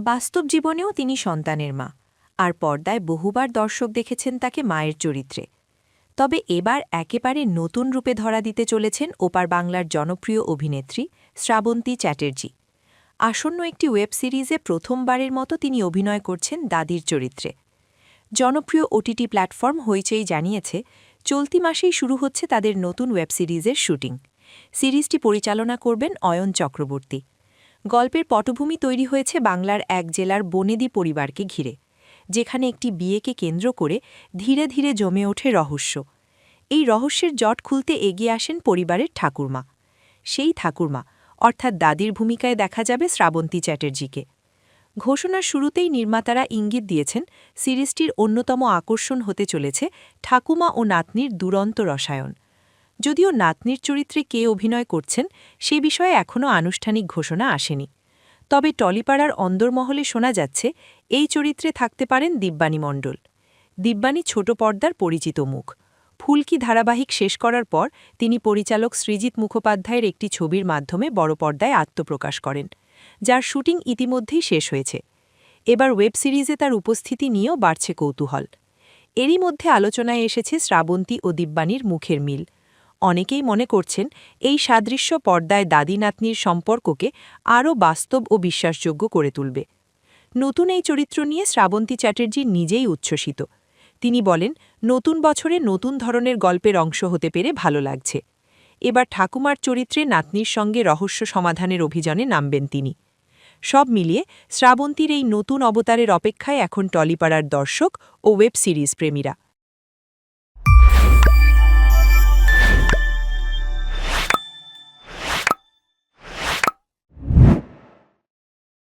বাস্তব জীবনেও তিনি সন্তানের মা, আর পর্দায় বহুবার দর্শক দেখেছেন তাকে মায়ের চরিত্রে। তবে এবার একেবারে নতুন রূপে ধরা দিতে চলেছেন ওপার বাংলার জনপ্রিয় অভিনেত্রী শ্রাবন্তী চ্যাটার্জি। আসন্ন একটি ওয়েব সিরিজে প্রথমবারের মতো তিনি অভিনয় করছেন দাদির চরিত্রে। জনপ্রিয় ওটিটি প্ল্যাটফর্ম হইচই জানিয়েছে, চলতি মাসেই শুরু হচ্ছে তাদের নতুন ওয়েব সিরিজের শুটিং। সিরিজটি পরিচালনা করবেন অয়ন চক্রবর্তী। গল্পের পটভূমি তৈরি হয়েছে বাংলার এক জেলার বনেদি পরিবারকে ঘিরে, যেখানে একটি বিয়েকে কেন্দ্র করে ধীরে ধীরে জমে ওঠে রহস্য। এই রহস্যের জট খুলতে এগিয়ে আসেন পরিবারের ঠাকুরমা। সেই ঠাকুরমা অর্থাৎ দাদির ভূমিকায় দেখা যাবে শ্রাবন্তী চ্যাটার্জিকে। ঘোষণার শুরুতেই নির্মাতারা ইঙ্গিত দিয়েছেন, সিরিজটির অন্যতম আকর্ষণ হতে চলেছে ঠাকুমা ও নাতনির দুরন্ত রসায়ন। যদিও নাতনির চরিত্রে কে অভিনয় করছেন সে বিষয়ে এখনও আনুষ্ঠানিক ঘোষণা আসেনি। তবে টলিপাড়ার অন্দরমহলে শোনা যাচ্ছে, এই চরিত্রে থাকতে পারেন দিব্যানী মণ্ডল। দিব্যানী ছোট পর্দার পরিচিত মুখ। ফুলকি ধারাবাহিক শেষ করার পর তিনি পরিচালক সৃজিত মুখোপাধ্যায়ের একটি ছবির মাধ্যমে বড় পর্দায় আত্মপ্রকাশ করেন, যার শুটিং ইতিমধ্যেই শেষ হয়েছে। এবার ওয়েব সিরিজে তার উপস্থিতি নিয়েও বাড়ছে কৌতূহল। এরই মধ্যে আলোচনায় এসেছে শ্রাবন্তী ও দিব্যানীর মুখের মিল। অনেকেই মনে করছেন, এই সাদৃশ্য পর্দায় দাদি নাতনির সম্পর্ককে আরও বাস্তব ও বিশ্বাসযোগ্য করে তুলবে। নতুন এই চরিত্র নিয়ে শ্রাবন্তী চ্যাটার্জি নিজেই উচ্ছ্বসিত। তিনি বলেন, নতুন বছরে নতুন ধরনের গল্পের অংশ হতে পেরে ভালো লাগছে। এবার ঠাকুমার চরিত্রে নাতনির সঙ্গে রহস্য সমাধানের অভিযানে নামবেন তিনি। সব মিলিয়ে শ্রাবন্তীর এই নতুন অবতারের অপেক্ষায় এখন টলিপাড়ার দর্শক ও ওয়েব সিরিজ প্রেমীরা।